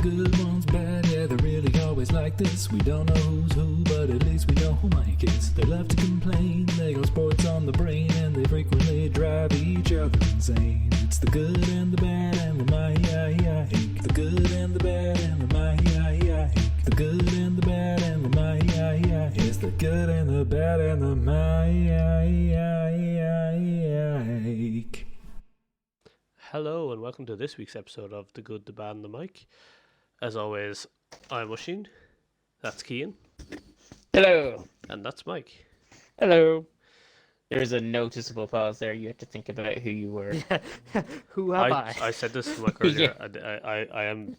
good, one's bad, yeah, they're really always like this. We don't know who's who, but at least we know who Mike is. They love to complain, they go sports on the brain, and they frequently drive each other insane. It's the good and the bad and the Mike. The good and the bad and the Mike. The good and the bad and the Mike. It's the good and the bad and the Mike. Hello and welcome to this week's episode of The Good, the Bad and the Mike. As always, I'm Oisín, that's Cian. Hello. And that's Mike. Hello. There's a noticeable pause there. You have to think about who you were. Who am I? I said this to Mike earlier. I am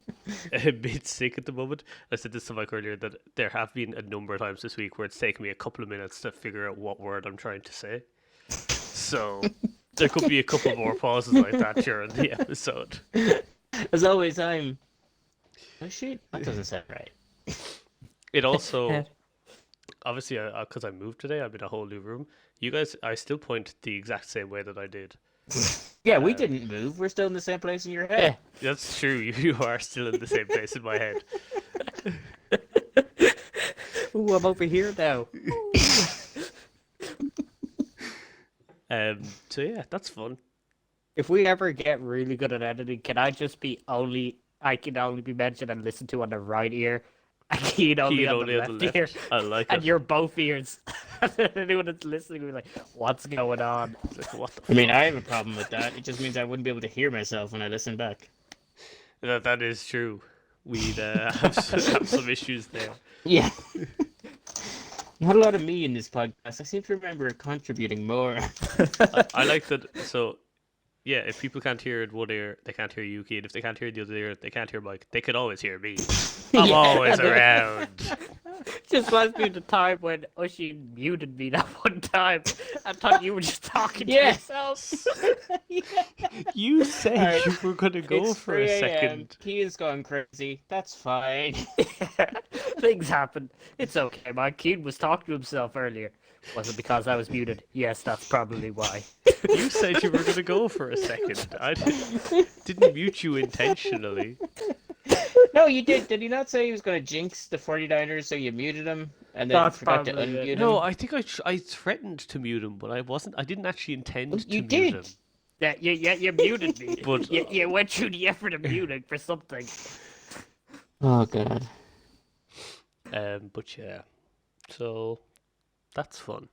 a bit sick at the moment. I said this to Mike earlier that there have been a number of times this week where it's taken me a couple of minutes to figure out what word I'm trying to say. So there could be a couple more pauses like that during the episode. As always, I'm... Oh, shit. That doesn't sound right. It also... Obviously, because I moved today, I'm in a whole new room. You guys, I still point the exact same way that I did. Yeah, we didn't move. We're still in the same place in your head. That's true. You are still in the same place in my head. Ooh, I'm over here now. So yeah, that's fun. If we ever get really good at editing, can I just be I can only be mentioned and listened to on the right ear? I can only on the left ear. I like and it. you're both ears. Anyone that's listening will be like, what's going on? Like, what the I mean, I have a problem with that. It just means I wouldn't be able to hear myself when I listen back. That is true. We'd have some issues there. Yeah. Not a lot of me in this podcast. I seem to remember contributing more. I like that. So, yeah, if people can't hear it one ear, they can't hear you, Keith. If they can't hear the other ear, they can't hear Mike. They could always hear me. I'm always around. Just reminds me of the time when Oisín muted me that one time. I thought you were just talking to yourself. You said Right. you were going to go It's for a 3 a.m. second. Kian's going crazy. That's fine. Things happen. It's okay. My kid was talking to himself earlier. Was it because I was muted? Yes, that's probably why. You said you were going to go for a second. I didn't mute you intentionally. No, you did. Did he not say he was going to jinx the 49ers, so you muted him and then That's forgot to probably unmute it. him? No, I think I threatened to mute him, but I didn't actually intend to You mute did. him. Yeah, you muted me. But- you went through the effort of muting for something. Oh, God. But yeah, so that's fun.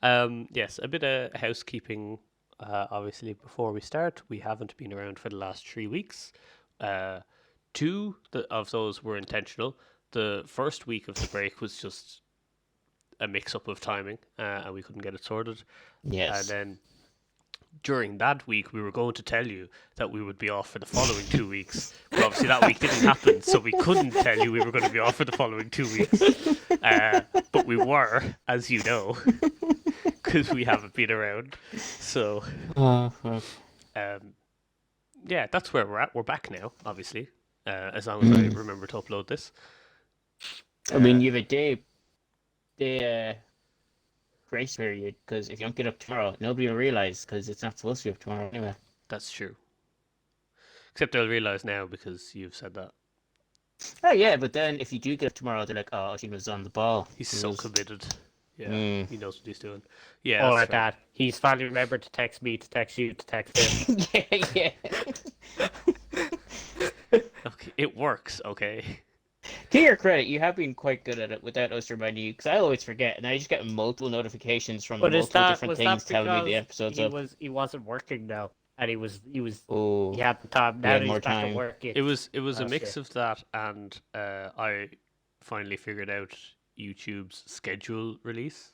Yes, a bit of housekeeping. Obviously, before we start, we haven't been around for the last 3 weeks. 2 of those were intentional. The first week of the break was just a mix-up of timing, and we couldn't get it sorted. Yes. And then during that week, we were going to tell you that we would be off for the following 2 weeks. But obviously that week didn't happen, so we couldn't tell you we were going to be off for the following 2 weeks. But we were, as you know, because we haven't been around. So, Fuck. yeah, that's where we're at. We're back now, obviously, as long as I remember to upload this. I mean, you have a day grace period, because if you don't get up tomorrow, nobody will realize, because it's not supposed to be up tomorrow anyway. That's true. Except they'll realise now because you've said that. Oh, yeah, but then if you do get up tomorrow, they're like, oh, she was on the ball. He's so committed. Yeah, he knows what he's doing. Yeah, Yeah, or that's fair. that. He's finally remembered to text me, to text you, to text him. Yeah. Okay, it works, okay? To your credit, you have been quite good at it without us reminding you, because I always forget, and I just get multiple notifications from But multiple different things telling me the episode's up. he wasn't working now, and he Oh, had the time. Now had that more he's back time. to work. It was a Oh, mix shit. of that and I finally figured out YouTube's schedule release.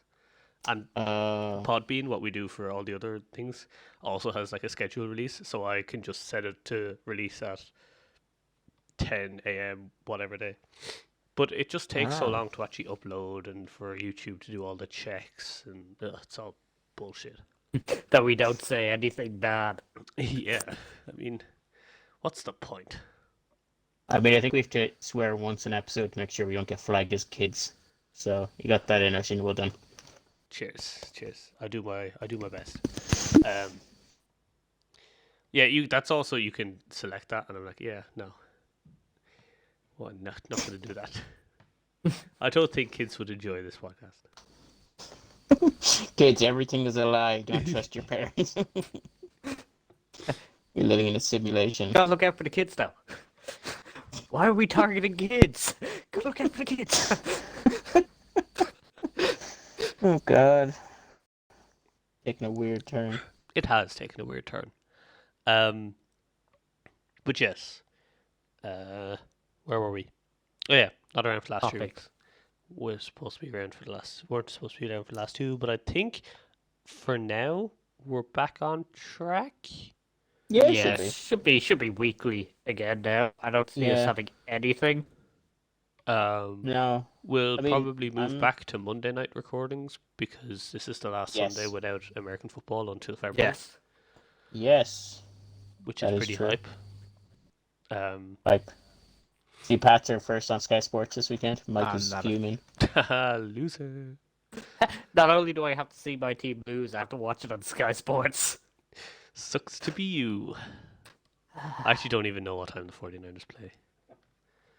And Podbean, what we do for all the other things, also has like a schedule release, so I can just set it to release at 10 a.m. whatever day. But it just takes so long to actually upload and for YouTube to do all the checks, and it's all bullshit. That we don't say anything bad. Yeah, I mean, what's the point? I mean, I think we have to swear once an episode to make sure we don't get flagged as kids. So you got that in, Oisín. Well done. Cheers. I do my best. Yeah, that's also, you can select that, and I'm like, yeah, no. Well, I'm not going to do that. I don't think kids would enjoy this podcast. Kids, everything is a lie. Don't trust your parents. You're living in a simulation. Gotta look out for the kids, though. Why are we targeting kids? Go look out for the kids. Oh God. Taking a weird turn. It has taken a weird turn. But yes. Where were we? Oh yeah, not around for the last 3 weeks. We're supposed to be around for the last. Weren't supposed to be around for the last 2, but I think for now we're back on track. Yeah, should be weekly again now. I don't see us having anything. No. We'll probably move back to Monday night recordings because this is the last Sunday without American football until February. Yes. Which is pretty hype. Hype. See, Pats are first on Sky Sports this weekend. Mike is fuming. Loser. Not only do I have to see my team lose, I have to watch it on Sky Sports. Sucks to be you. I actually don't even know what time the 49ers play.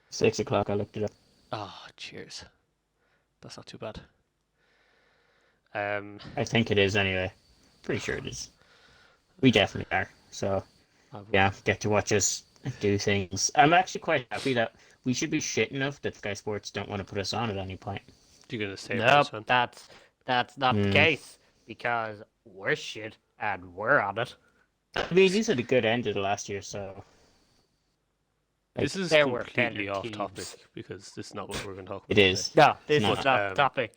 6 o'clock, I looked it up. Oh, cheers. That's not too bad. I think it is anyway. Pretty sure it is. We definitely are. So, yeah, get to watch us do things. I'm actually quite happy that we should be shit enough that Sky Sports don't want to put us on at any point. You're going to say nope, that's not the case, because we're shit and we're on it. I mean, these are the good end of the last year, so... This is completely off topic, because this is not what we're going to talk about. It is. Today. No, this is not the topic.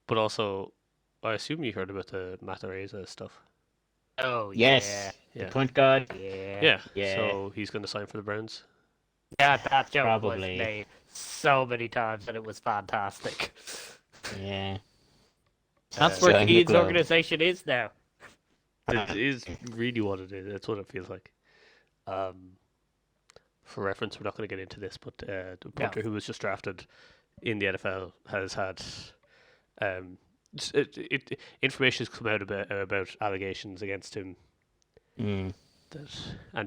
But also, I assume you heard about the Matareza stuff. Oh, yes. Yeah. The punt god. Yeah. So he's going to sign for the Browns. Yeah, that joke was made so many times, and it was fantastic. Yeah. That's where Keane's organization is now. It is really what it is. That's what it feels like. For reference, we're not going to get into this, but the punter who was just drafted in the NFL has had information has come out about allegations against him, and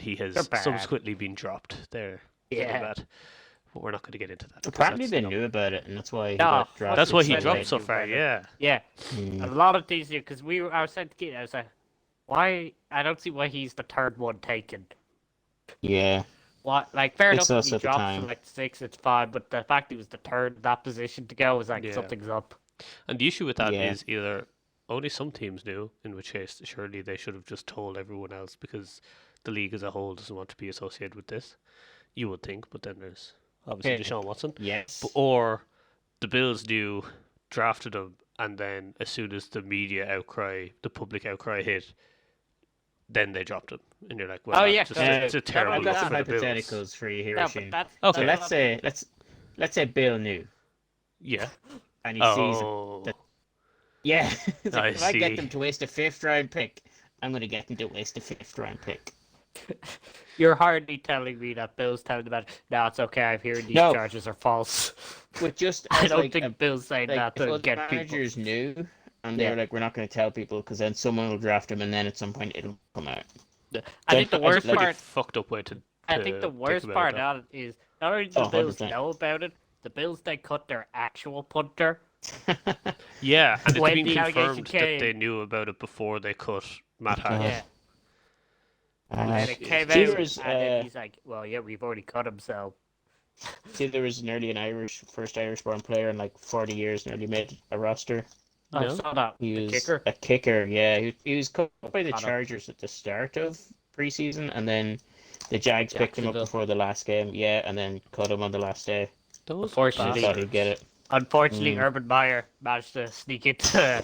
he has subsequently been dropped. They're bad. But we're not going to get into that. Apparently they knew about it, and that's why he got drafted. That's why he dropped so far. Yeah. A lot of these, because I was saying to Keane, I was like, why? I don't see why he's the third one taken. Yeah. What? Like, fair enough, if he drops from like 6, it's fine, but the fact he was the third in that position to go was like, something's up. And the issue with that is either only some teams knew, in which case surely they should have just told everyone else, because the league as a whole doesn't want to be associated with this. You would think, but then there's obviously Deshaun Watson. Yes. Or the Bills knew, drafted him, and then as soon as the media outcry, the public outcry hit, then they dropped him, and you're like, "Well, it's a terrible I've got look some for the Bills." hypotheticals for you, Hiroshi. Okay. So let's say Bill knew. Yeah. And he sees that. Yeah. Like, if I get them to waste a 5th round pick, I'm going to get them to waste a 5th round pick. You're hardly telling me that Bill's telling them that. No, it's okay. I've heard these charges are false. But just I don't think Bill's saying that to get people. Managers knew. And they were like, we're not going to tell people because then someone will draft him and then at some point it'll come out. I think the worst part... fucked up way to I think the worst part of it is not only do the Bills know about it, the Bills then cut their actual punter. Yeah, and it's been confirmed that they knew about it before they cut Matt Hagel. Yeah. And it came out and then he's like, well, yeah, we've already cut him, so... See, there was first Irish-born player in like 40 years nearly made a roster. I saw that. He was kicker. a kicker, yeah. He was cut by the Chargers at the start of preseason, and then the Jags picked him up before the last game, and then cut him on the last day. Unfortunately, thought he'd get it. Unfortunately, Urban Meyer managed to sneak into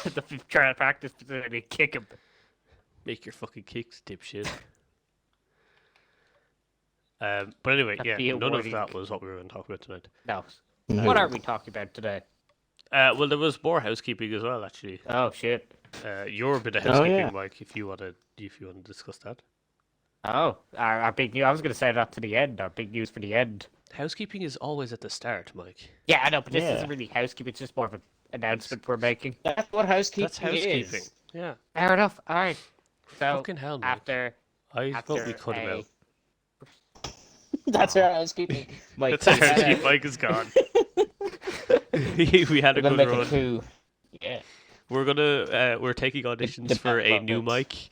the practice facility and kick him. Make your fucking kicks, dipshit. But anyway, none of that was what we were going to talk about tonight. No. What are we talking about today? Well, there was more housekeeping as well, actually. Oh shit! Your bit of housekeeping, Mike. If you want to discuss that. Oh, our big news. I was going to say that to the end. Our big news for the end. Housekeeping is always at the start, Mike. Yeah, I know, but this isn't really housekeeping. It's just more of an announcement we're making. That's what housekeeping is. Yeah. Fair enough. All right. So fucking hell, Mike. after I thought we cut him out. That's where I was keeping Mike. That's our team. Mike is gone. We had a We're gonna good make a run. coup. Yeah. We're taking auditions for a new mic.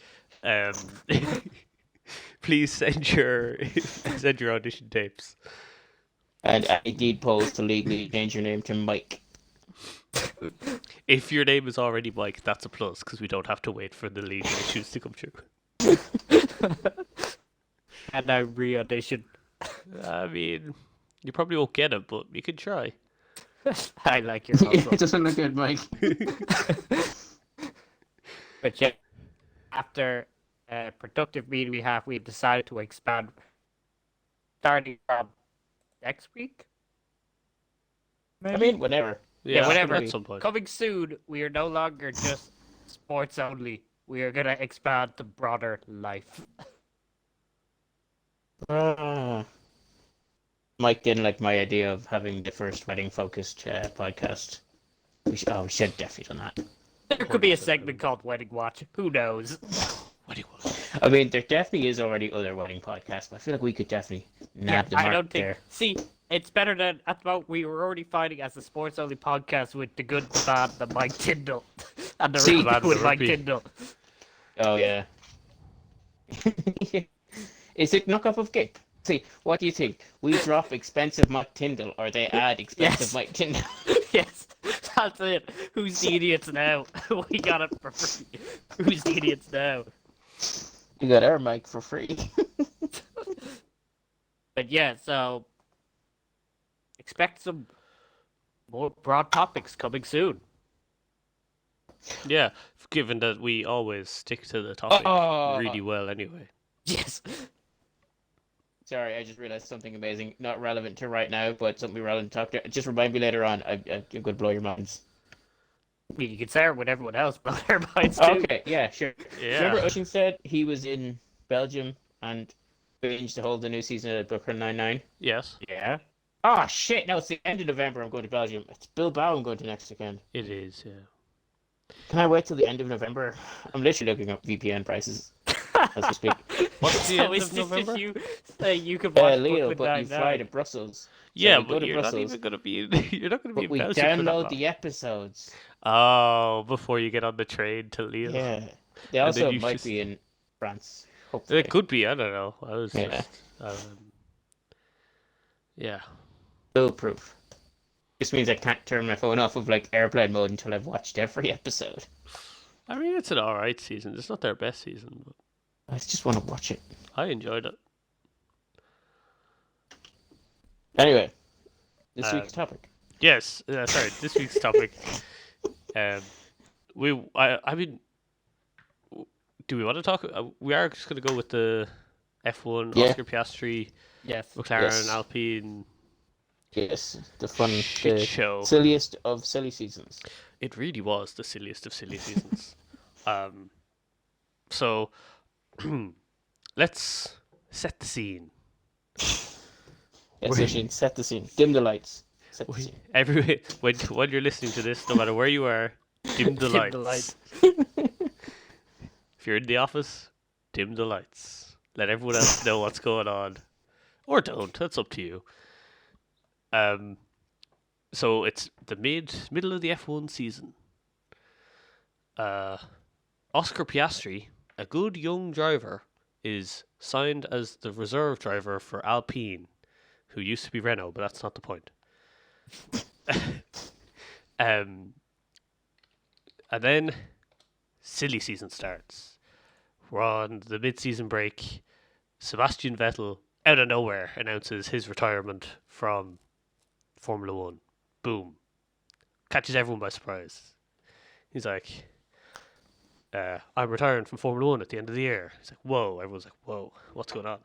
Please send your audition tapes. And I need polls to legally change your name to Mike. If your name is already Mike, that's a plus because we don't have to wait for the legal issues to come true. And I re-audition. I mean, you probably won't get it, but you can try. I like your hustle. It doesn't look good, Mike. But yeah, after a productive meeting we've decided to expand starting from next week. I mean, whenever. Yeah, whenever. At some point. Coming soon, we are no longer just sports only. We are going to expand to broader life. Mike didn't like my idea of having the first wedding-focused podcast. We should have definitely done that. There could be a segment called Wedding Watch. Who knows? Wedding Watch. I mean, there definitely is already other wedding podcasts, but I feel like we could definitely nab the mark I don't think. there. See, it's better than at the moment we were already fighting as a sports only podcast with the good, the bad, the Mike Tyndall, and the real bad with Mike Tyndall. Oh yeah. Is it knockoff of Gape? See, what do you think? We drop expensive Mike Tyndall, or they add expensive Yes. Mike Tyndall? Yes, that's it. Who's the idiots now? We got it for free. Who's the idiots now? You got our mic for free. But yeah, so expect some more broad topics coming soon. Yeah, given that we always stick to the topic really well anyway. Yes. Sorry, I just realized something amazing. Not relevant to right now, but something relevant to talk to. Just remind me later on. I'm going to blow your minds. I mean, you can say it with everyone else, but their minds too. Okay, yeah, sure. Yeah. Remember Ocean said he was in Belgium and arranged to hold the new season of Brooklyn Nine-Nine? Yes, Yeah. Oh, shit. No, it's the end of November I'm going to Belgium. It's Bilbao I'm going to next weekend. it is. Yeah. Can I wait till the end of November? I'm literally looking up VPN prices as we speak. What's the So end is of this November? just you saying you can watch Leo, Brooklyn but you fly to Nine-Nine? Brussels. Yeah, we go but to you're not Brussels, even going to be. You're not going to be. but we in Belgium for that download long. the episodes. Oh, before you get on the train to Lille. Yeah. They And also then you might just- be in France. Hopefully. It could be. I don't know. I was Yeah. just. Yeah. Foolproof. This means I can't turn my phone off of like airplane mode until I've watched every episode. I mean, it's an alright season. It's not their best season, but I just want to watch it. I enjoyed it. Anyway, this week's topic. Yes. Sorry. This week's topic. I mean, do we want to talk? We are just going to go with the F1, Yeah. Oscar Piastri, Yes. McLaren, Yes. Alpine Yes, the fun, shit the show. silliest of silly seasons. It really was the silliest of silly seasons. So let's set the scene. Yes, Ocean, set the scene. Dim the lights. Set the scene. When you're listening to this, no matter where you are, dim the Dim lights. the lights. If you're in the office, dim the lights. Let everyone else know what's going on, or don't. That's up to you. So it's the middle of the F1 season. Oscar Piastri, a good young driver, is signed as the reserve driver for Alpine, who used to be Renault, but that's not the point. And then silly season starts. We're on the mid-season break. Sebastian Vettel, out of nowhere, announces his retirement from Formula One. Boom. Catches everyone by surprise. He's like, I'm retiring from Formula One at the end of the year. He's like, whoa. Everyone's like, whoa, what's going on?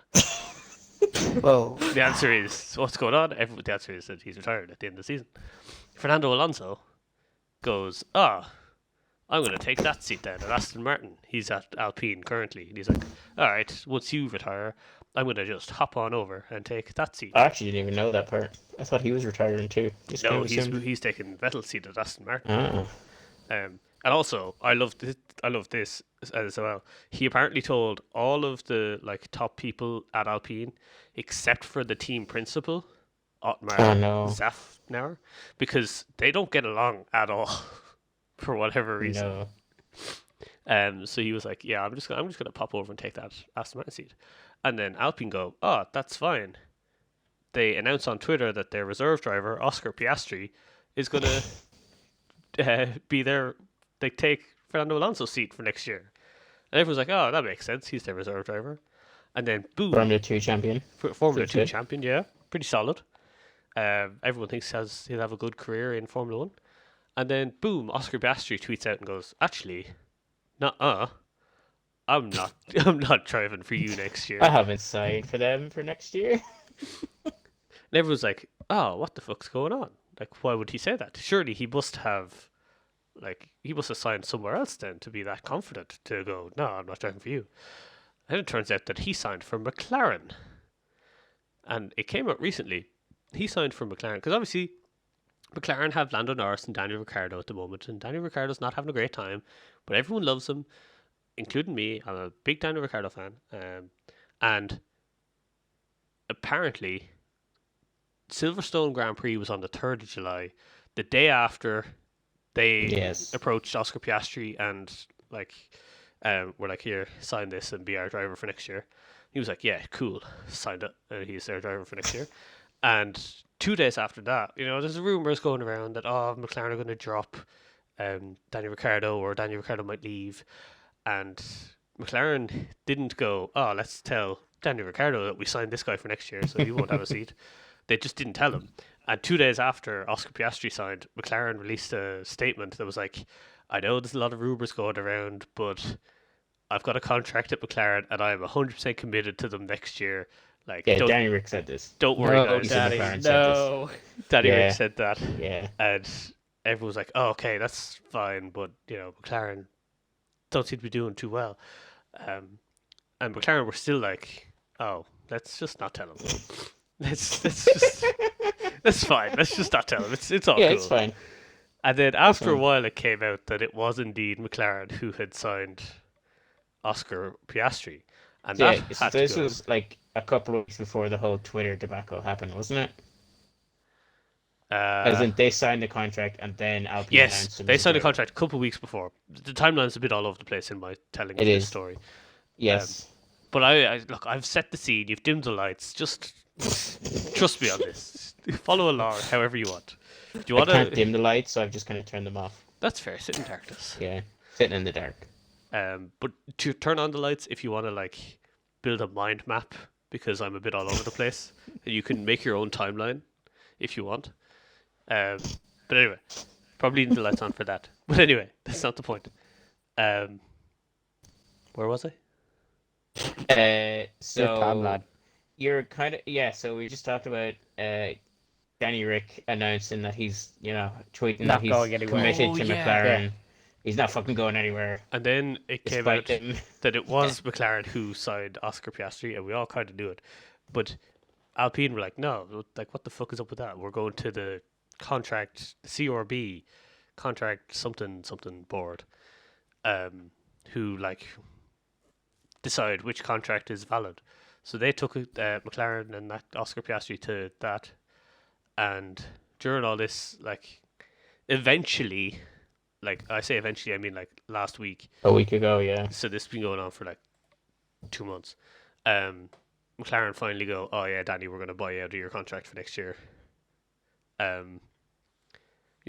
Whoa. The answer is, what's going on? The answer is that he's retired at the end of the season. Fernando Alonso goes, I'm going to take that seat down at Aston Martin. He's at Alpine currently. And he's like, all right, once you retire, I'm going to just hop on over and take that seat. I actually didn't even know that part. I thought he was retiring too. Just No, kind of assumed. he's taking Vettel's seat at Aston Martin. Ah. And also, I love this. I love this as well. He apparently told all of the like top people at Alpine, except for the team principal, Otmar Oh no, Zafnauer, because they don't get along at all for whatever reason. no. So he was like, "Yeah, I'm just gonna pop over and take that Aston Martin seat," and then Alpine go, "Oh, that's fine." They announce on Twitter that their reserve driver Oscar Piastri is gonna be there. They take Fernando Alonso's seat for next year, and everyone's like, "Oh, that makes sense. He's their reserve driver." And then boom, Formula 2 champion. Formula Feels 2 good. champion, yeah, pretty solid. Everyone thinks he'll have a good career in Formula 1. And then, boom, Oscar Piastri tweets out and goes, actually, nuh-uh, I'm not I'm not driving for you next year. I haven't signed for them for next year. And everyone's like, oh, what the fuck's going on? Like, why would he say that? Surely he must have signed somewhere else then to be that confident to go, no, I'm not driving for you. And it turns out that he signed for McLaren. And it came out recently. He signed for McLaren because obviously McLaren have Lando Norris and Daniel Ricciardo at the moment, and Daniel Ricciardo's not having a great time, but everyone loves him, including me. I'm a big Daniel Ricciardo fan, and apparently Silverstone Grand Prix was on the 3rd of July, the day after they approached Oscar Piastri and were like, here, sign this and be our driver for next year. He was like, yeah, cool, signed it, and he's their driver for next year. And 2 days after that, there's rumours going around that McLaren are going to drop Daniel Ricciardo, or Daniel Ricciardo might leave, and McLaren didn't go, let's tell Daniel Ricciardo that we signed this guy for next year, so he won't have a seat. They just didn't tell him. And 2 days after Oscar Piastri signed, McLaren released a statement that was like, I know there's a lot of rumours going around, but I've got a contract at McLaren and I'm 100% committed to them next year. Like, yeah, Danny Rick said this. Don't worry, guys. Danny, no. Danny Rick said that. Yeah. And everyone was like, oh, okay, that's fine, but, McLaren don't seem to be doing too well. And McLaren were still like, oh, let's just not tell him. Let's just... That's fine. Let's just not tell him. It's all cool. Yeah, it's fine. And then after a while, it came out that it was indeed McLaren who had signed Oscar Piastri. And so this was like a couple of weeks before the whole Twitter debacle happened, wasn't it? As in, they signed the contract and then Alpine yes, they signed the contract a couple of weeks before. The timeline's a bit all over the place in my telling of this story. Yes. But I look, I've set the scene. You've dimmed the lights. Just trust me on this. Follow along however you want. Do you want I can't dim the lights, so I've just kind of turned them off. That's fair. Sit in darkness. Yeah, sitting in the dark. But to turn on the lights if you want to like build a mind map, because I'm a bit all over the place. You can make your own timeline if you want. But anyway, probably need the lights on for that. But anyway, that's not the point. Where was I? So you're kind of so we just talked about Danny Rick announcing that he's tweeting not that he's going anywhere. committed to McLaren. Yeah. He's not fucking going anywhere. And then it came out that it was McLaren who signed Oscar Piastri, and we all kind of knew it. But Alpine were like, no, like, what the fuck is up with that? We're going to the contract, the CRB, contract something board, who, like, decide which contract is valid. So they took McLaren and that Oscar Piastri to that. And during all this, like, eventually... Like, I say eventually, I mean, like, last week. A week ago, yeah. So this has been going on for, like, 2 months. McLaren finally go, oh, yeah, Danny, we're going to buy you out of your contract for next year. You're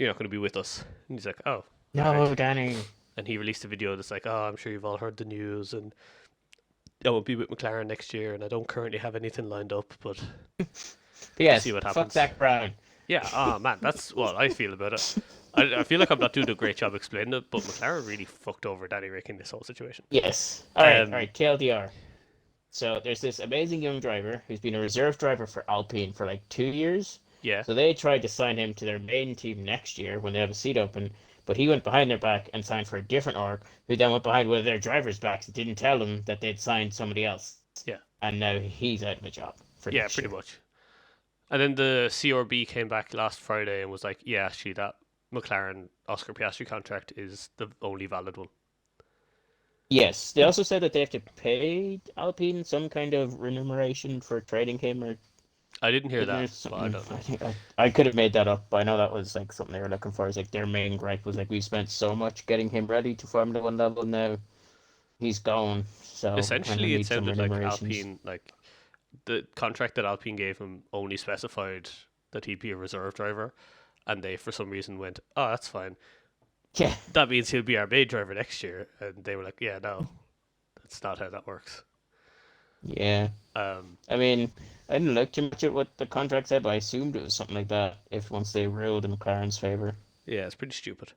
not going to be with us. And he's like, oh. No, right. Danny. And he released a video that's like, oh, I'm sure you've all heard the news, and I won't be with McLaren next year, and I don't currently have anything lined up, but yes, see what happens. Fuck Zach Brown. Yeah, man, that's what I feel about it. I feel like I'm not doing a great job explaining it, but McLaren really fucked over Danny Rick in this whole situation. Yes. All right, TLDR. So there's this amazing young driver who's been a reserve driver for Alpine for like 2 years. Yeah. So they tried to sign him to their main team next year when they have a seat open, but he went behind their back and signed for a different org, who then went behind one of their drivers' backs and didn't tell them that they'd signed somebody else. Yeah. And now he's out of a job for next pretty year. much. And then the CRB came back last Friday and was like, yeah, actually, that McLaren Oscar Piastri contract is the only valid one. Yes, they also said that they have to pay Alpine some kind of remuneration for trading him, or I didn't hear isn't there that, but I don't know. think I could have made that up, but I know that was like something they were looking for. It's like their main gripe was like, we spent so much getting him ready to Formula One level, now he's gone. So we Essentially, it need some sounded like remunerations. Alpine, like the contract that Alpine gave him only specified that he'd be a reserve driver, and they for some reason went, "Oh, that's fine. Yeah, That means he'll be our main driver next year." And they were like, "Yeah, no, that's not how that works." yeah. I mean, I didn't look too much at what the contract said, but I assumed it was something like that. If once they ruled in McLaren's favor. Yeah, it's pretty stupid.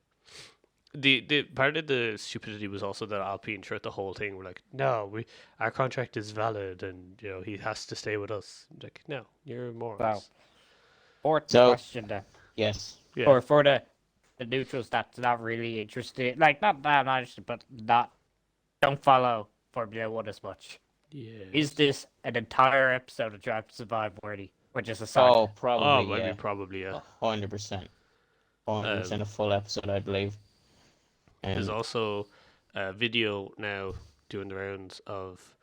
The part of the stupidity was also that Alpine throughout the whole thing were like, "No, our contract is valid, and he has to stay with us." Like, no, you're morons. Wow. Fourth So- question then. Yes. Yeah. Or for the neutrals that's not really interested, like not that not interested, but don't follow Formula One as much. Yeah. Is this an entire episode of Drive to Survive worthy, or just a side? Oh, Oh, probably, I yeah. mean, probably, yeah. 100%. 100% a full episode, I believe. There's And also a video now doing the rounds of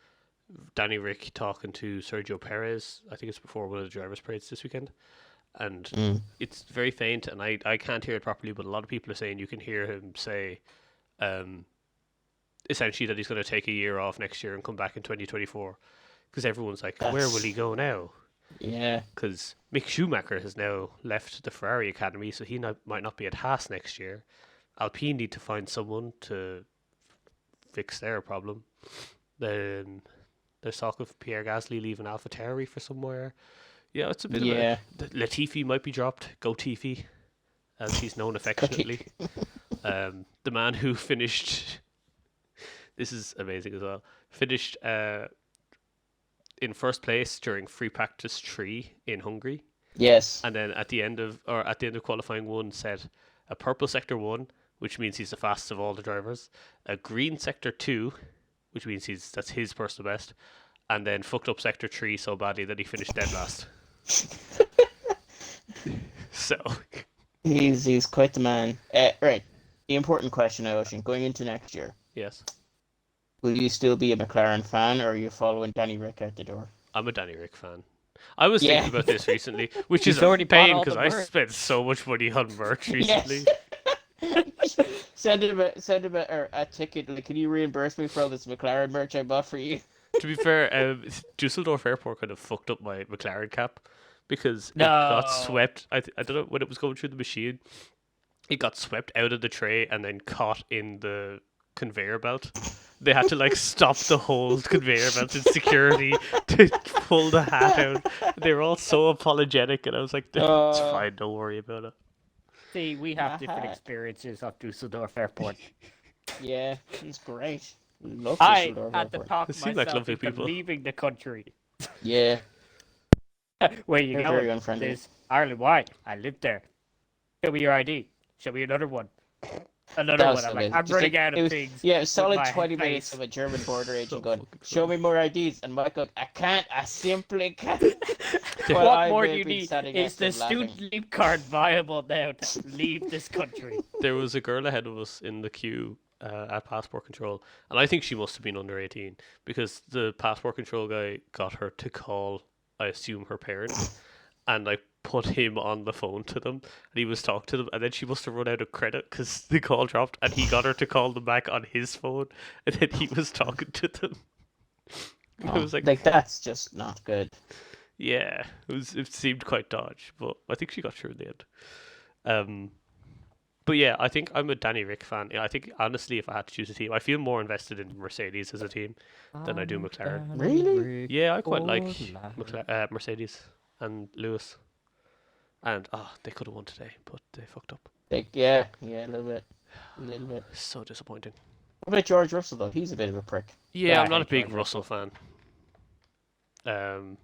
Danny Rick talking to Sergio Perez. I think it's before one of the drivers' parades this weekend. And it's very faint, and I can't hear it properly, but a lot of people are saying you can hear him say essentially that he's going to take a year off next year and come back in 2024. Because everyone's like, where will he go now? yeah, Because Mick Schumacher has now left the Ferrari Academy, so he might not be at Haas next year. Alpine need to find someone to fix their problem. Then there's talk of Pierre Gasly leaving AlphaTauri for somewhere. Yeah, it's a bit yeah. of a... Latifi might be dropped. Go Tifi, as he's known affectionately. The man who finished... This is amazing as well. Finished in first place during free practice 3 in Hungary. Yes. And then at the end of qualifying 1 said a purple sector 1, which means he's the fastest of all the drivers, a green sector 2, which means that's his personal best, and then fucked up sector 3 so badly that he finished dead last. So He's quite the man. Right. The important question, Ocean, going into next year, yes, will you still be a McLaren fan, or are you following Danny Rick out the door? I'm a Danny Rick fan. I was Yeah. thinking about this recently, which He's is already already bought pain all because the I merch. spent so much money on merch recently. Yes. send him a ticket. Like, can you reimburse me for all this McLaren merch I bought for you? To be fair, Dusseldorf Airport kind of fucked up my McLaren cap because it got swept. I don't know, when it was going through the machine, it got swept out of the tray and then caught in the conveyor belt. They had to stop the whole conveyor belt in security to pull the hat out. They were all so apologetic, and I was like, "It's fine, don't worry about it." See, we have different experiences of Dusseldorf Airport. Yeah, he's great. Love I Dusseldorf had to Airport. talk They seem like myself lovely into people. leaving the country. Yeah, Where you They're go? very unfriendly. This Ireland. Why? I lived there. Show me your ID. Show me another one. Another that one. was I'm so like, good. I'm Just running like- out it of was- things. Yeah, a solid my 20 face. minutes of a German border agent So going, fucking show me more IDs, and Michael, I can't, I simply can't. Well, What I more may do you have been need? standing Is next the to him laughing. student leave card viable now to leave this country? There was a girl ahead of us in the queue at passport control, and I think she must have been under 18 because the passport control guy got her to call, I assume, her parents, and put him on the phone to them, and he was talking to them, and then she must have run out of credit because the call dropped, and he got her to call them back on his phone, and then he was talking to them. I was like, that's just not good. yeah, it seemed quite dodge, but I think she got through in the end. But yeah, I think I'm a Danny Rick fan. Yeah, I think honestly, if I had to choose a team, I feel more invested in Mercedes as a team than I do McLaren. Really? Yeah, I quite like Orlando. Mercedes and Lewis. And they could have won today, but they fucked up. Yeah, a little bit. So disappointing. What about George Russell, though? He's a bit of a prick. Yeah, Yeah, I'm I not a hate big George Russell fan. And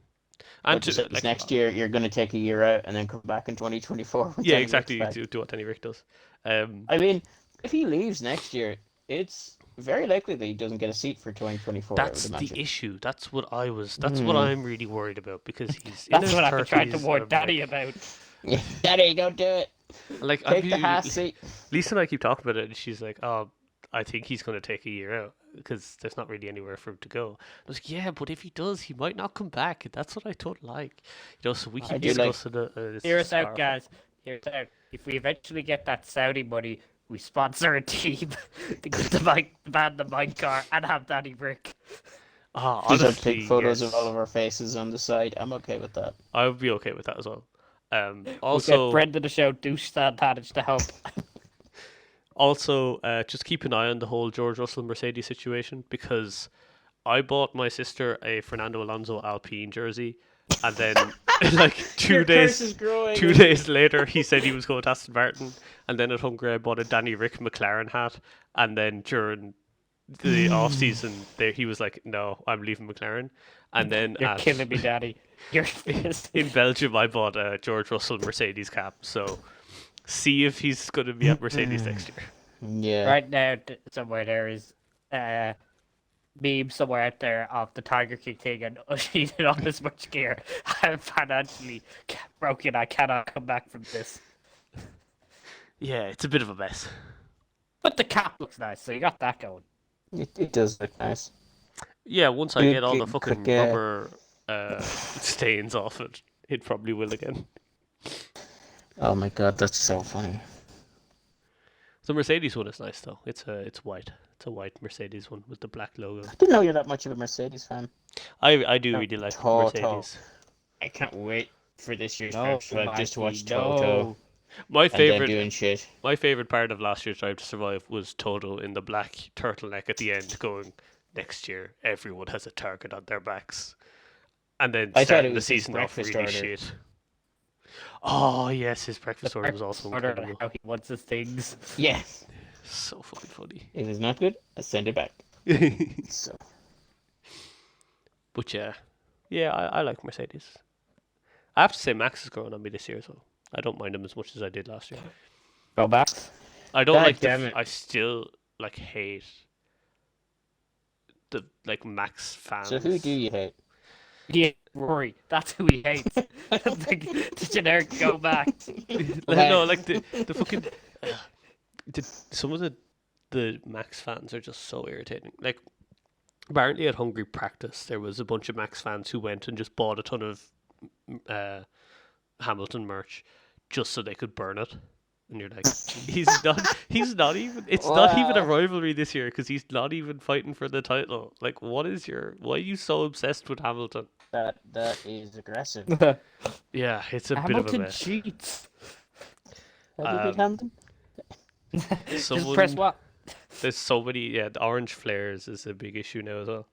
But just like, next year, you're going to take a year out and then come back in 2024. when yeah, Danny exactly. Rick's back. Do what Danny Rick does. I mean, if he leaves next year, it's very likely that he doesn't get a seat for 2024. That's I would the imagine. issue. That's what I'm really worried about because he's in That's his what I've been trying 30s to and warn I'm Daddy like, about. Yeah, Daddy, don't do it. Like, Take the half seat. Lisa and I keep talking about it, and she's like, "Oh, I think he's going to take a year out because there's not really anywhere for him to go." I was like, "Yeah, but if he does, he might not come back. That's what I don't like." So we keep discussing it. Hear us out, guys. Hear us out. If we eventually get that Saudi money, we sponsor a team to get the bike car and have Danny Brick. Honestly, take photos of all of our faces on the side. I'm okay with that. I would be okay with that as well. Also, we'll get Brendan to show douche advantage to help. Also, just keep an eye on the whole George Russell Mercedes situation, because I bought my sister a Fernando Alonso Alpine jersey, and then like 2 days later he said he was going to Aston Martin, and then at Hungary I bought a Danny Rick McLaren hat, and then during the off season he was like, "No, I'm leaving McLaren." And then you're killing me, Daddy. You're in Belgium I bought a George Russell Mercedes cap, so see if he's going to be at Mercedes next year. Yeah. Right now, somewhere there is meme somewhere out there of the Tiger King thing, and needed all this much gear. I'm financially broken. I cannot come back from this. Yeah, it's a bit of a mess. But the cap looks nice, so you got that going. It does look nice. Yeah, once I get all the fucking rubber stains off it, it probably will again. Oh my god, that's so funny. The Mercedes one is nice though. It's white. It's a white Mercedes one with the black logo. I didn't know you're that much of a Mercedes fan. I do really like Mercedes. I can't wait for this year's Drive to Survive just to watch Toto. Toto. My favorite doing shit. My favorite part of last year's Drive to Survive was Toto in the black turtleneck at the end going, "Next year everyone has a target on their backs." And then starting the season off really shit. Oh yes, his breakfast order was also incredible. How he wants his things. Yeah. So fucking funny. If it's not good, I send it back. So. But yeah, I like Mercedes. I have to say Max is growing on me this year, so I don't mind him as much as I did last year. Go back. I don't like I still like hate the Max fans. So who do you hate? Yeah, Rory. That's who he hates. the generic go back. No, like the fucking some of the Max fans are just so irritating. Like apparently at Hungary practice there was a bunch of Max fans who went and just bought a ton of Hamilton merch just so they could burn it. And you're like, he's not even, it's not even a rivalry this year because he's not even fighting for the title. Like, why are you so obsessed with Hamilton? That is aggressive. Yeah, it's a Hamilton bit of a mess. cheats. Have you beat Hamilton? Just press what? There's so many, the orange flares is a big issue now as well.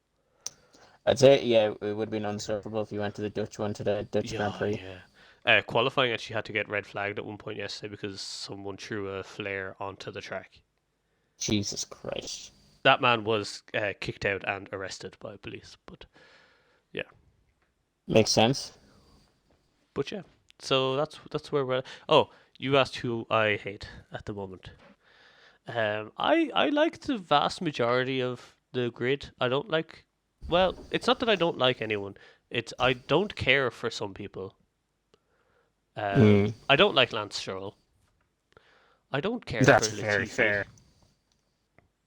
I'd say, yeah, it would have been unsurfable if you went to the Dutch one, to the Dutch Grand Prix. Yeah. Qualifying actually had to get red flagged at one point yesterday because someone threw a flare onto the track. Jesus Christ. That man was kicked out and arrested by police, but yeah. Makes sense. But yeah, so that's where we're. Oh, you asked who I hate at the moment. I like the vast majority of the grid. I don't like. Well, it's not that I don't like anyone. It's I don't care for some people. I don't like Lance Stroll. I don't care for Latifi. Very fair.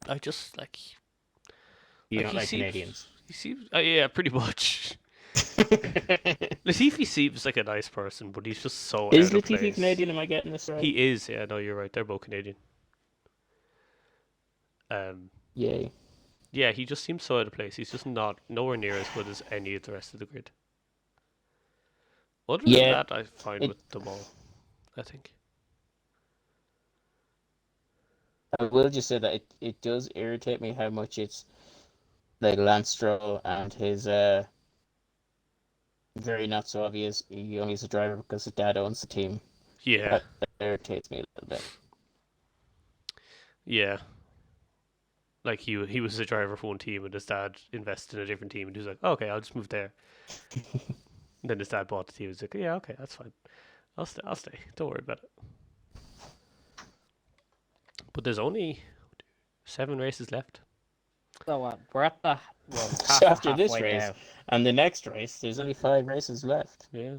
I just like. You don't like Canadians. He seems, yeah, pretty much. Latifi seems like a nice person, but he's just so. Is out of Latifi place. Canadian? Am I getting this right? He is. Yeah, no, you're right. They're both Canadian. Yay. Yeah, he just seems so out of place. He's just nowhere near as good as any of the rest of the grid. Other than that, I find with them all, I think. I will just say that it does irritate me how much it's like Lance Stroll and his very not so obvious he only is a driver because his dad owns the team. Yeah. That irritates me a little bit. Yeah. Like he was a driver for one team and his dad invested in a different team and he was like, oh, okay, I'll just move there. And then his dad bought the team. He was like, yeah, okay, that's fine. I'll stay. Don't worry about it. But there's only 7 races left. So what? We're at the So after this race now. and the next race, there's only 5 races left. Yeah.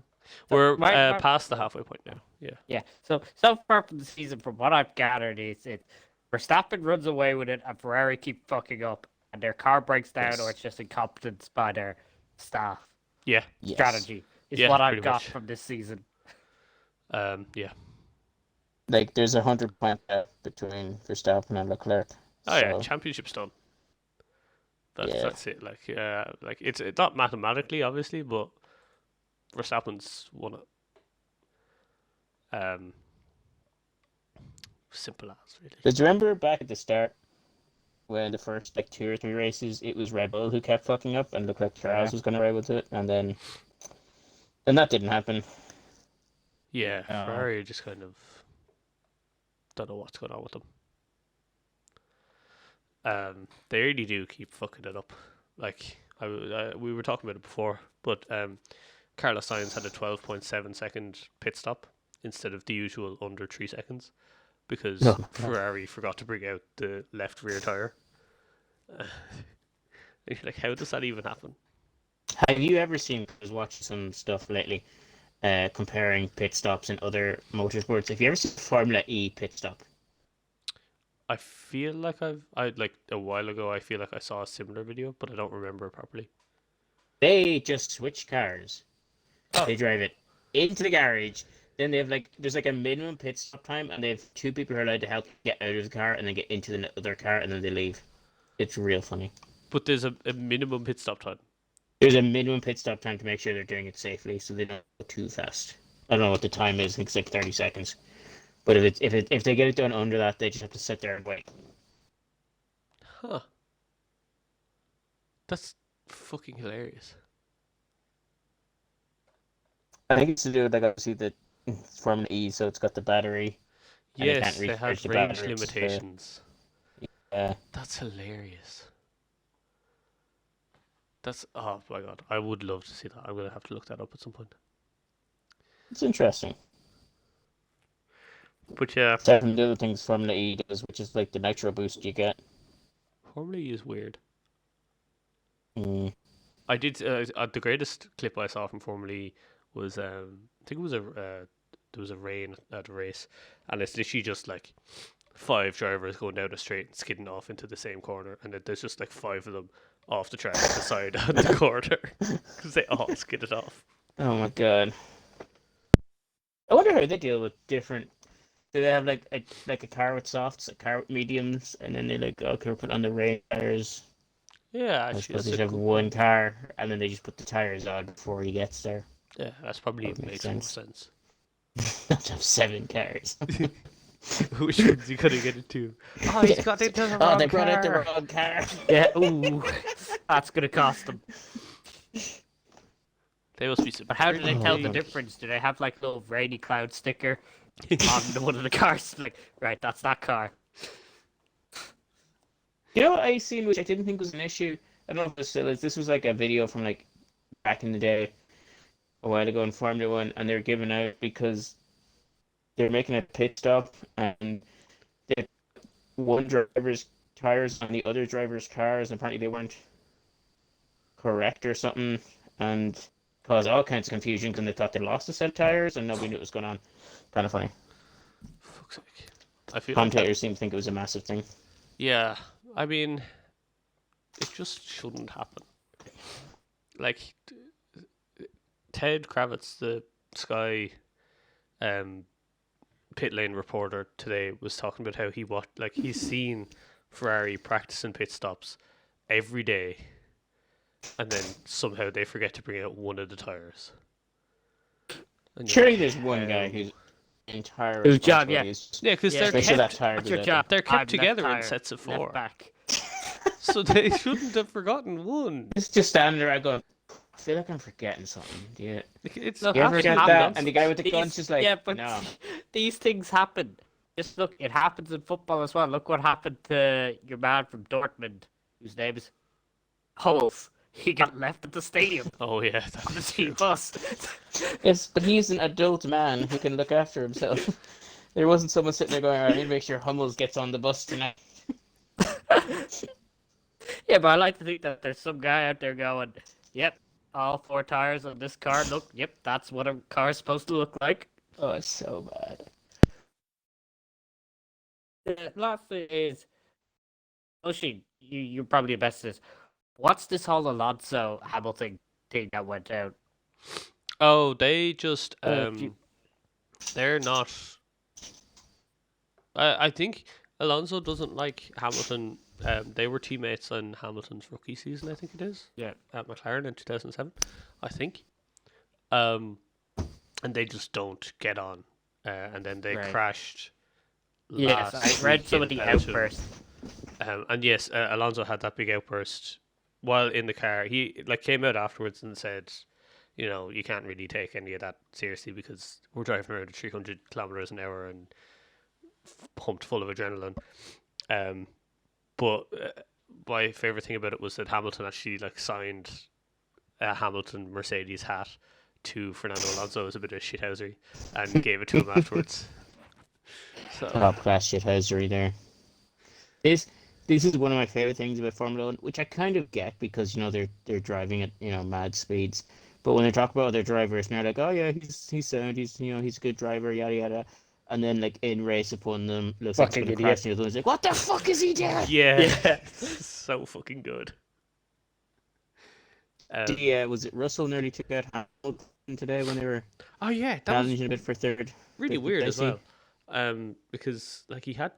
We're my- past the halfway point now. Yeah. Yeah. So far from the season, from what I've gathered, is it Verstappen runs away with it, and Ferrari keep fucking up, and their car breaks down, or Yes. it's just incompetence by their staff. Yeah. Yes. Strategy is Yeah, what I've pretty got much. from this season. Yeah. Like there's 100 point gap between Verstappen and Leclerc. Oh yeah, So, championship's done. Yeah. That's it. Like it's not mathematically obviously, but Verstappen's won it. Simple as really. do you remember back at the start when the first like 2 or 3 races it was Red Bull who kept fucking up and looked like Charles was going to ride with it, and then that didn't happen. Yeah, Oh. Ferrari just kind of don't know what's going on with them. They really do keep fucking it up. Like we were talking about it before, but Carlos Sainz had a 12.7 second pit stop instead of the usual under 3 seconds because Oh. Ferrari forgot to bring out the left rear tire. You're like, how does that even happen? Have you ever seen? I was watching some stuff lately, comparing pit stops in other motorsports. Have you ever seen Formula E pit stop? I feel like I like a while ago. I feel like I saw a similar video, but I don't remember it properly. They just switch cars. Oh. They drive it into the garage. Then they have there's like a minimum pit stop time, and they have 2 people who are allowed to help get out of the car and then get into the other car, and then they leave. It's real funny. But there's a minimum pit stop time. There's a minimum pit stop time to make sure they're doing it safely, so they don't go too fast. I don't know what the time is. I think it's like 30 seconds. But if they get it done under that, they just have to sit there and wait. Huh. That's fucking hilarious. I think it's to do with obviously the Formula E, so it's got the battery. And they Yes, can't they recharge have the range batteries, limitations. Yeah. That's hilarious. That's oh my god, I would love to see that. I'm gonna have to look that up at some point. It's interesting. But yeah, Aside from the other things Formula E does, which is like the nitro boost you get. Formula E is weird. Mm. I did the greatest clip I saw from Formula E was I think it was there was a rain at a race, and it's literally just like 5 drivers going down a straight and skidding off into the same corner, and there's just like 5 of them off the track at the side of the corner because they all skidded off. Oh my god. I wonder how they deal with different. Do they have like a car with softs, a car with mediums, and then they okay, we'll put on the rain tires. Yeah, I actually, suppose that's they a have good one point. car, and then they just put the tires on before he gets there. Yeah, that's probably That makes makes more sense. Not to have 7 cars. Which ones you couldn't get into? Oh, he's got into the wrong they brought out the car. wrong car. Yeah. Ooh, that's gonna cost them. They must be some. But how do they tell the Oh. difference? Do they have like a little rainy cloud sticker on one of the cars? Like, right, that's that car. You know what I seen, which I didn't think was an issue? I don't know if it still is. This was like a video from like back in the day, a while ago in Formula One, and they were giving out because they're making a pit stop and they had one driver's tires on the other driver's cars, and apparently they weren't correct or something, and caused all kinds of confusion because they thought they lost a set of tires and nobody knew what was going on. Kind of funny. Fuck's sake. I feel like that- Commentators seem to think it was a massive thing. yeah, I mean, it just shouldn't happen. Like, Ted Kravitz, the Sky pit lane reporter today, was talking about how he's seen Ferrari practicing pit stops every day, and then somehow they forget to bring out one of the tires. And you're Surely like, there's one how? guy whose entire Whose job, responsibility yeah. is Yeah, because Yeah. they're make sure that kept tire That's goes your out job. they're I'm kept left together in tire, sets of left 4, back. so they shouldn't have forgotten one. It's just standing there. I go, I feel like I'm forgetting something. Do you, It's Look, you ever that's get what that? happens. And the guy with the gun's These- just like, yeah, but no. these things happen. Just look, it happens in football as well. Look what happened to your man from Dortmund, whose name is Hummels. He got left at the stadium Oh yeah, on the that's team true. bus. Yes, but he's an adult man who can look after himself. There wasn't someone sitting there going, I need to make sure Hummels gets on the bus tonight. Yeah, but I like to think that there's some guy out there going, "Yep, all 4 tires on this car look. Yep, that's what a car's supposed to look like. Oh, it's so bad. The last thing is, Oshi, you're probably the best at this. What's this whole Alonso Hamilton thing that went out? Oh, they just You- they're not. I think Alonso doesn't like Hamilton. They were teammates in Hamilton's rookie season, I think it is. Yeah. At McLaren in 2007, I think. And they just don't get on. And then they Right. crashed. Yes, last I read week some in of the Belgium. outbursts. And yes, Alonso had that big outburst while in the car. He came out afterwards and said, you can't really take any of that seriously because we're driving around at 300 kilometers an hour and pumped full of adrenaline. But my favorite thing about it was that Hamilton actually signed a Hamilton Mercedes hat to Fernando Alonso as a bit of shithousery and gave it to him afterwards. So Top class shithousery there. This is one of my favorite things about Formula One, which I kind of get because they're driving at mad speeds. But when they talk about their drivers, and they're like, oh yeah, he's sound, he's a good driver, yada yada. And then in race upon them, looks like Fucking he's gonna crash, idiot. and the other one's like, what the fuck is he doing? yeah, so fucking good. Was it Russell nearly took out Hamilton today when they were Oh yeah, that was challenging a bit for third? really Fifth weird as place. well. Because he had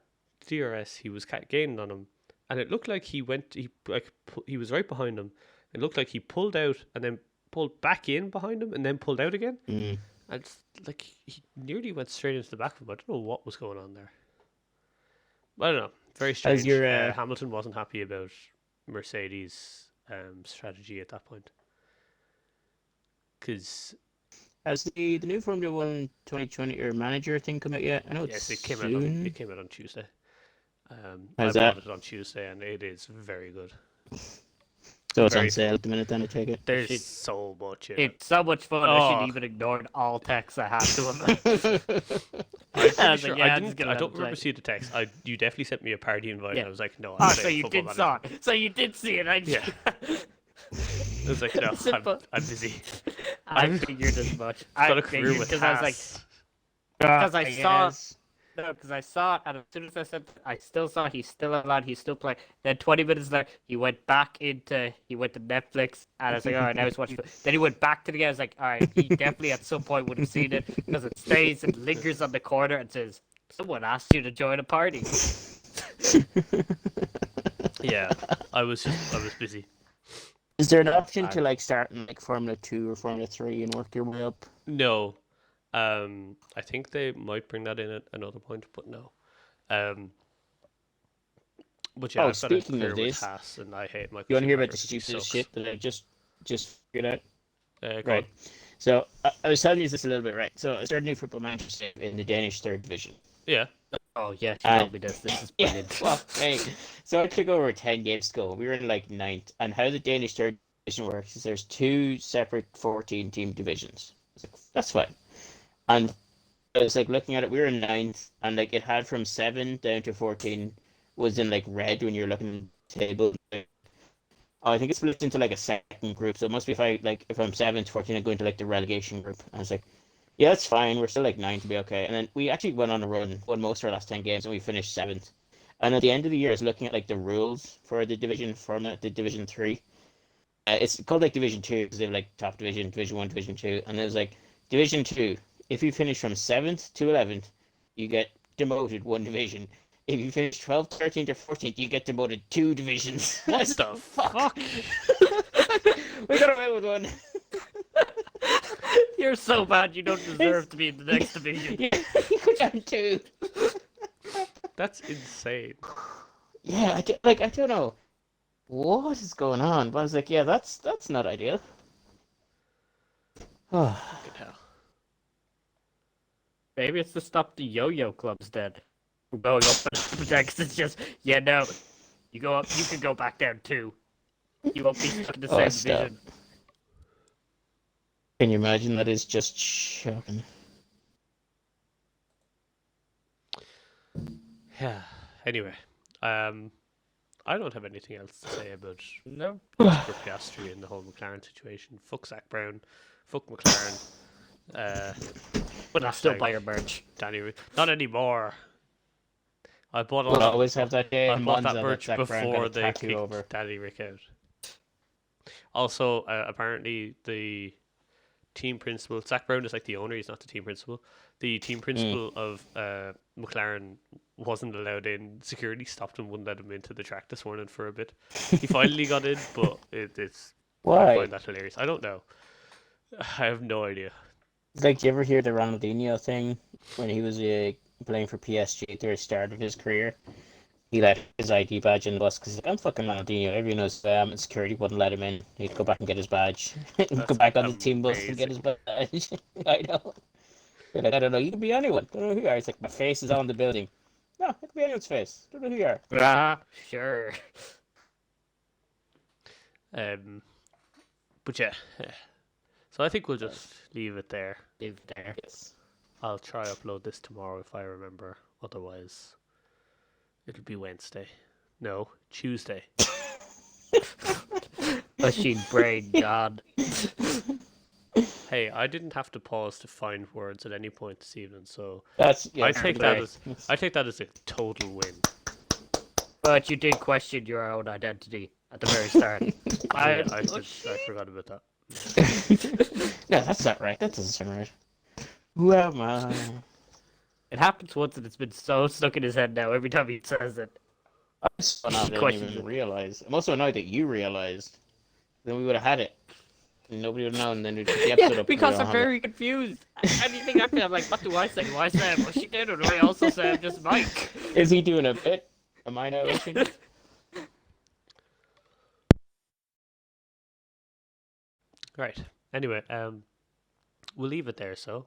DRS, he was gaining on him, and it looked like he was right behind him. It looked like he pulled out and then pulled back in behind him and then pulled out again. Mm. And he nearly went straight into the back of him. I don't know what was going on there. I don't know. Very strange. Hamilton wasn't happy about Mercedes' strategy at that point. Because Has the new Formula One 2020 or manager thing come out yet? I know it's it came soon. out. It came out on Tuesday. I How's bought that? it on Tuesday, and it is very good. So it's Very on sale at the minute. Then I take it. There's so much in it. It's so much fun. I Oh. should even ignored all texts I had to him. I'm pretty I was sure like, yeah, I I'm just didn't. gonna I let don't him remember play. seeing the text. You definitely sent me a party invite. Yeah. And I was like, no. I'm Oh, so playing you Football did Manager. saw it. So you did see it. Yeah. I was like, no, Simple. I'm busy. I figured as much. I've got I a career figured with because I was like, Haas. because I saw. Yes. No, because I saw it, and as soon as I said, I still saw he's still allowed, he's still playing. Then 20 minutes later, he went to Netflix, and I was like, all right, now he's watching. Then he went back to the game. I was like, all right, he definitely at some point would have seen it because it stays and lingers on the corner and says, someone asked you to join a party. Yeah, I was busy. Is there an option to start in Formula 2 or Formula 3 and work your way up? No, I think they might bring that in at another point, but no. But yeah, Oh, I've got a speaking career of with this, Haas, and I hate Michael You want to hear about Schumacher the 'cause he stupidest sucks. shit that I just figured out? Go Right. on. So I was telling you this a little bit, right? So I started new football manager in the Danish third division. Yeah. Oh, yeah, she told me this. This is Yeah, brilliant. well, hey, so I took over 10 games ago. We were in ninth, and how the Danish third division works is there's 2 separate 14-team divisions. I was like, that's fine. And I was looking at it, we were in ninth, and it had from 7 down to 14 was in red when you're looking at the table. Oh, I think it's split into a second group, so it must be if I'm 7 to 14, I go into the relegation group. And I was like, yeah, that's fine. We're still 9 to be okay. And then we actually went on a run, won most of our last 10 games, and we finished 7th. And at the end of the year, I was looking at the rules for the division format, the Division 3. It's called Division 2 because they have top division, Division 1, Division 2. And it was Division 2, if you finish from 7th to 11th, you get demoted 1 division. If you finish 12th, 13th, or 14th, you get demoted 2 divisions. What the fuck? We got away with one. You're so bad, you don't deserve to be in the next division. Yeah, you go down 2. That's insane. Yeah, I don't know what is going on, but I was like, yeah, that's not ideal. Oh, Fucking hell. Maybe it's to stop the yo-yo clubs then from going up and next. It's just, yeah, no, you go up, you can go back down too. You won't be stuck in the same stop. division. Can you imagine? That is just shocking. Yeah. Anyway, I I don't have anything else to say about No. Oscar Piastri and the whole McLaren situation. Fuck Zach Brown. Fuck McLaren. But I still hashtag buy your merch. Not anymore. I bought all We'll that. always have that day I in bought Monza that that merch Zach Brown got before a they tattoo kicked over. Danny Rick out. Also, apparently the team principal, Zach Brown is like the owner. He's not the team principal. The team principal of McLaren wasn't allowed in. Security stopped him, wouldn't let him into the track this morning for a bit. He finally got in, but it's. I Why? find that hilarious. I don't know. I have no idea. Like, you ever hear the Ronaldinho thing when he was playing for PSG at the start of his career? He let his ID badge in the bus because he's like, I'm fucking Ronaldinho. Everyone knows and security wouldn't let him in. He'd go back and get his badge. He'd go That's back on the team bus and get his amazing. badge. I know. They're like, I don't know. You can be anyone. Don't know who you are. It's like, my face is on the building. No, it could be anyone's face. Don't know who you are. Ah, sure. But yeah. So I think we'll just leave it there. Leave it there. Yes. I'll try upload this tomorrow if I remember. Otherwise, it'll be Wednesday. No, Tuesday. Machine brain, God. Hey, I didn't have to pause to find words at any point this evening, so That's I take that great. as a total win. But you did question your own identity at the very start. I forgot about that. No, that's not right. That doesn't sound right. Who am I? It happens once and it's been so stuck in his head now every time he says it. I'm so annoyed I didn't even realize. I'm also annoyed that you realized. Then we would have had it. And nobody would have known, and then we'd put the episode Yeah, up. because I'm very confused. Anything after I'm like, what do I say? Why Sam? Well, she did it. I also said just Mike. Is he doing a bit? Am I narration? Right. Anyway, we'll leave it there. So,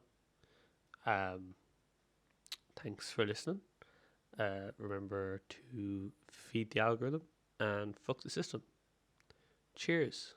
thanks for listening. Remember to feed the algorithm and fuck the system. Cheers.